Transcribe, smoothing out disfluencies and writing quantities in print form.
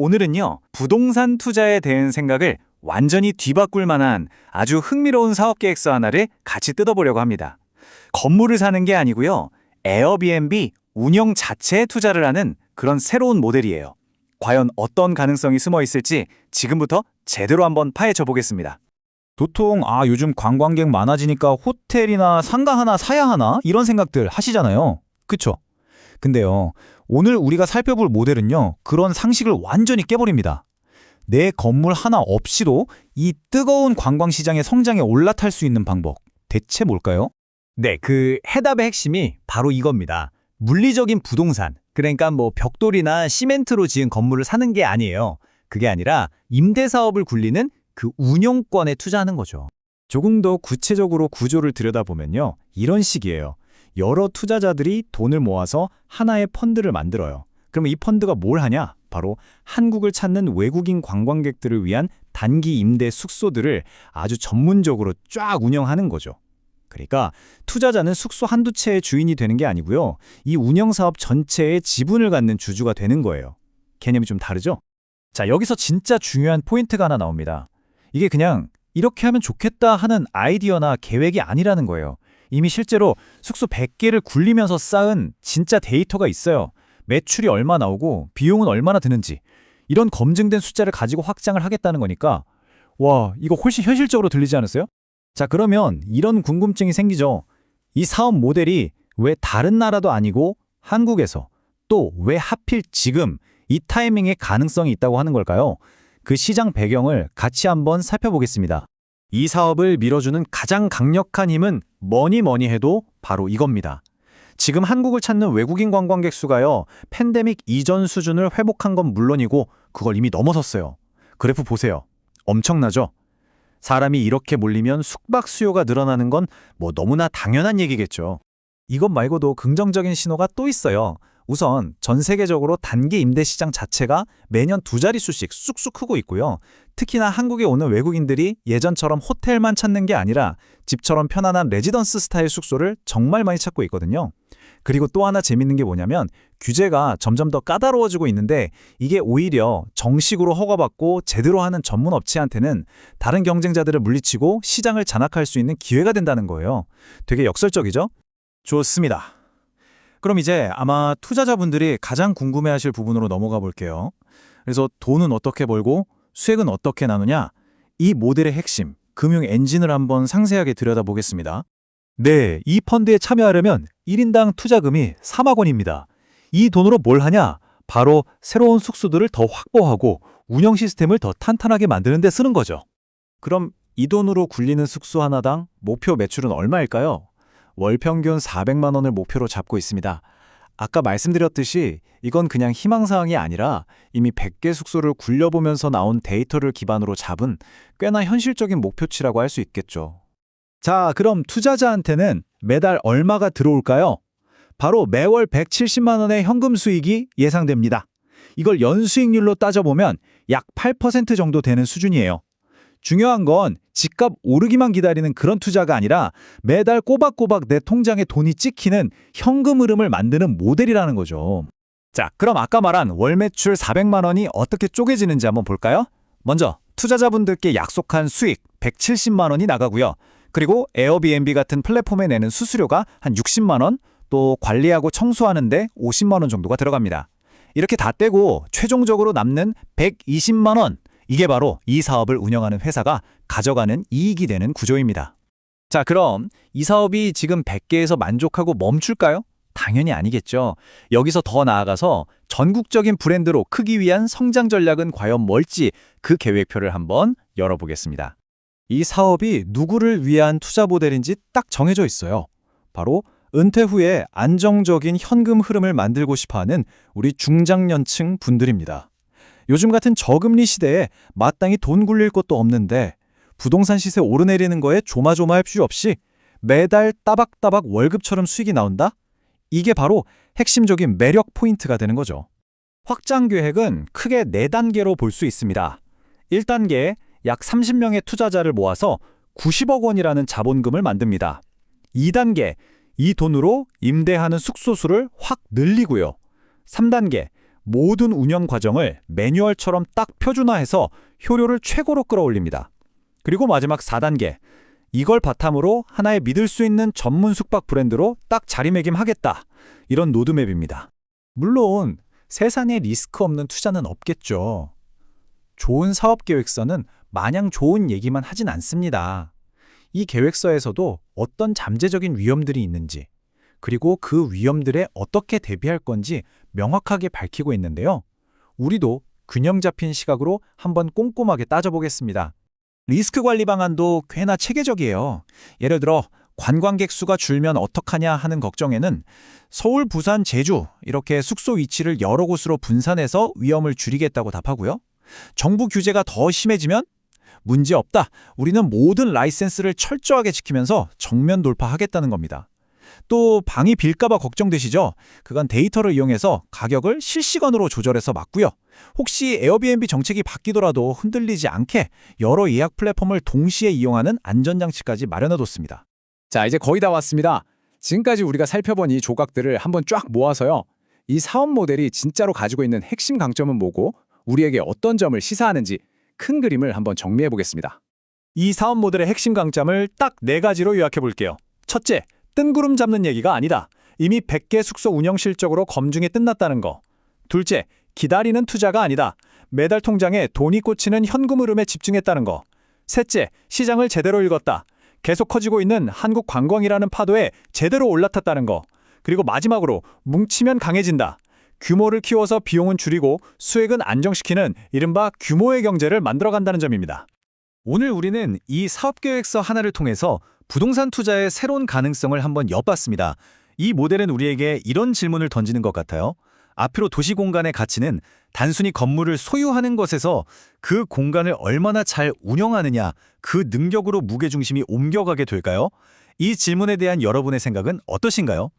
오늘은요, 부동산 투자에 대한 생각을 완전히 뒤바꿀 만한 아주 흥미로운 사업 계획서 하나를 같이 뜯어보려고 합니다. 건물을 사는 게 아니고요, 에어비앤비 운영 자체에 투자를 하는 그런 새로운 모델이에요. 과연 어떤 가능성이 숨어 있을지 지금부터 제대로 한번 파헤쳐 보겠습니다. 도통 요즘 관광객 많아지니까 호텔이나 상가 하나 사야 하나 이런 생각들 하시잖아요. 그쵸? 근데요, 오늘 우리가 살펴볼 모델은요, 그런 상식을 완전히 깨버립니다. 내 건물 하나 없이도 이 뜨거운 관광시장의 성장에 올라탈 수 있는 방법, 대체 뭘까요? 네, 그 해답의 핵심이 바로 이겁니다. 물리적인 부동산, 그러니까 벽돌이나 시멘트로 지은 건물을 사는 게 아니에요. 그게 아니라 임대사업을 굴리는 그 운영권에 투자하는 거죠. 조금 더 구체적으로 구조를 들여다보면요, 이런 식이에요. 여러 투자자들이 돈을 모아서 하나의 펀드를 만들어요. 그러면 이 펀드가 뭘 하냐? 바로 한국을 찾는 외국인 관광객들을 위한 단기 임대 숙소들을 아주 전문적으로 쫙 운영하는 거죠. 그러니까 투자자는 숙소 한두 채의 주인이 되는 게 아니고요, 이 운영사업 전체의 지분을 갖는 주주가 되는 거예요. 개념이 좀 다르죠? 자, 여기서 진짜 중요한 포인트가 하나 나옵니다. 이게 그냥 이렇게 하면 좋겠다 하는 아이디어나 계획이 아니라는 거예요. 이미 실제로 숙소 100개를 굴리면서 쌓은 진짜 데이터가 있어요. 매출이 얼마 나오고 비용은 얼마나 드는지, 이런 검증된 숫자를 가지고 확장을 하겠다는 거니까 와, 이거 훨씬 현실적으로 들리지 않으세요? 자, 그러면 이런 궁금증이 생기죠. 이 사업 모델이 왜 다른 나라도 아니고 한국에서, 또 왜 하필 지금 이 타이밍에 가능성이 있다고 하는 걸까요? 그 시장 배경을 같이 한번 살펴보겠습니다. 이 사업을 밀어주는 가장 강력한 힘은 뭐니 해도 바로 이겁니다. 지금 한국을 찾는 외국인 관광객 수가요, 팬데믹 이전 수준을 회복한 건 물론이고 그걸 이미 넘어섰어요. 그래프 보세요. 엄청나죠? 사람이 이렇게 몰리면 숙박 수요가 늘어나는 건 너무나 당연한 얘기겠죠. 이것 말고도 긍정적인 신호가 또 있어요. 우선 전 세계적으로 단기 임대 시장 자체가 매년 두 자릿수씩 쑥쑥 크고 있고요. 특히나 한국에 오는 외국인들이 예전처럼 호텔만 찾는 게 아니라 집처럼 편안한 레지던스 스타일 숙소를 정말 많이 찾고 있거든요. 그리고 또 하나 재밌는 게 뭐냐면 규제가 점점 더 까다로워지고 있는데, 이게 오히려 정식으로 허가받고 제대로 하는 전문 업체한테는 다른 경쟁자들을 물리치고 시장을 장악할 수 있는 기회가 된다는 거예요. 되게 역설적이죠? 좋습니다. 그럼 이제 아마 투자자분들이 가장 궁금해하실 부분으로 넘어가 볼게요. 그래서 돈은 어떻게 벌고 수익은 어떻게 나누냐? 이 모델의 핵심, 금융 엔진을 한번 상세하게 들여다보겠습니다. 네, 이 펀드에 참여하려면 1인당 투자금이 3억 원입니다. 이 돈으로 뭘 하냐? 바로 새로운 숙소들을 더 확보하고 운영 시스템을 더 탄탄하게 만드는 데 쓰는 거죠. 그럼 이 돈으로 굴리는 숙소 하나당 목표 매출은 얼마일까요? 월 평균 400만 원을 목표로 잡고 있습니다. 아까 말씀드렸듯이 이건 그냥 희망사항이 아니라 이미 100개 숙소를 굴려보면서 나온 데이터를 기반으로 잡은 꽤나 현실적인 목표치라고 할 수 있겠죠. 자, 그럼 투자자한테는 매달 얼마가 들어올까요? 바로 매월 170만 원의 현금 수익이 예상됩니다. 이걸 연수익률로 따져보면 약 8% 정도 되는 수준이에요. 중요한 건 집값 오르기만 기다리는 그런 투자가 아니라 매달 꼬박꼬박 내 통장에 돈이 찍히는 현금 흐름을 만드는 모델이라는 거죠. 자, 그럼 아까 말한 월 매출 400만 원이 어떻게 쪼개지는지 한번 볼까요? 먼저 투자자분들께 약속한 수익 170만 원이 나가고요. 그리고 에어비앤비 같은 플랫폼에 내는 수수료가 한 60만 원, 또 관리하고 청소하는데 50만 원 정도가 들어갑니다. 이렇게 다 떼고 최종적으로 남는 120만 원, 이게 바로 이 사업을 운영하는 회사가 가져가는 이익이 되는 구조입니다. 자, 그럼 이 사업이 지금 100개에서 만족하고 멈출까요? 당연히 아니겠죠. 여기서 더 나아가서 전국적인 브랜드로 크기 위한 성장 전략은 과연 뭘지 그 계획표를 한번 열어보겠습니다. 이 사업이 누구를 위한 투자 모델인지 딱 정해져 있어요. 바로 은퇴 후에 안정적인 현금 흐름을 만들고 싶어하는 우리 중장년층 분들입니다. 요즘 같은 저금리 시대에 마땅히 돈 굴릴 것도 없는데 부동산 시세 오르내리는 거에 조마조마할 필요 없이 매달 따박따박 월급처럼 수익이 나온다? 이게 바로 핵심적인 매력 포인트가 되는 거죠. 확장 계획은 크게 4단계로 볼 수 있습니다. 1단계, 약 30명의 투자자를 모아서 90억 원이라는 자본금을 만듭니다. 2단계, 이 돈으로 임대하는 숙소 수를 확 늘리고요. 3단계, 모든 운영 과정을 매뉴얼처럼 딱 표준화해서 효율을 최고로 끌어올립니다. 그리고 마지막 4단계. 이걸 바탕으로 하나의 믿을 수 있는 전문 숙박 브랜드로 딱 자리매김하겠다. 이런 로드맵입니다. 물론 세상에 리스크 없는 투자는 없겠죠. 좋은 사업 계획서는 마냥 좋은 얘기만 하진 않습니다. 이 계획서에서도 어떤 잠재적인 위험들이 있는지, 그리고 그 위험들에 어떻게 대비할 건지 명확하게 밝히고 있는데요. 우리도 균형 잡힌 시각으로 한번 꼼꼼하게 따져보겠습니다. 리스크 관리 방안도 꽤나 체계적이에요. 예를 들어 관광객 수가 줄면 어떡하냐 하는 걱정에는 서울, 부산, 제주 이렇게 숙소 위치를 여러 곳으로 분산해서 위험을 줄이겠다고 답하고요. 정부 규제가 더 심해지면 문제 없다. 우리는 모든 라이센스를 철저하게 지키면서 정면 돌파하겠다는 겁니다. 또 방이 빌까봐 걱정되시죠? 그건 데이터를 이용해서 가격을 실시간으로 조절해서 막고요. 혹시 에어비앤비 정책이 바뀌더라도 흔들리지 않게 여러 예약 플랫폼을 동시에 이용하는 안전장치까지 마련해뒀습니다. 자, 이제 거의 다 왔습니다. 지금까지 우리가 살펴본 이 조각들을 한번 쫙 모아서요. 이 사업 모델이 진짜로 가지고 있는 핵심 강점은 뭐고 우리에게 어떤 점을 시사하는지 큰 그림을 한번 정리해 보겠습니다. 이 사업 모델의 핵심 강점을 딱 4가지로 요약해 볼게요. 첫째, 뜬구름 잡는 얘기가 아니다. 이미 100개 숙소 운영 실적으로 검증이 끝났다는 거. 둘째, 기다리는 투자가 아니다. 매달 통장에 돈이 꽂히는 현금 흐름에 집중했다는 거. 셋째, 시장을 제대로 읽었다. 계속 커지고 있는 한국 관광이라는 파도에 제대로 올라탔다는 거. 그리고 마지막으로 뭉치면 강해진다. 규모를 키워서 비용은 줄이고 수익은 안정시키는 이른바 규모의 경제를 만들어간다는 점입니다. 오늘 우리는 이 사업계획서 하나를 통해서 부동산 투자의 새로운 가능성을 한번 엿봤습니다. 이 모델은 우리에게 이런 질문을 던지는 것 같아요. 앞으로 도시 공간의 가치는 단순히 건물을 소유하는 것에서 그 공간을 얼마나 잘 운영하느냐, 그 능력으로 무게중심이 옮겨가게 될까요? 이 질문에 대한 여러분의 생각은 어떠신가요?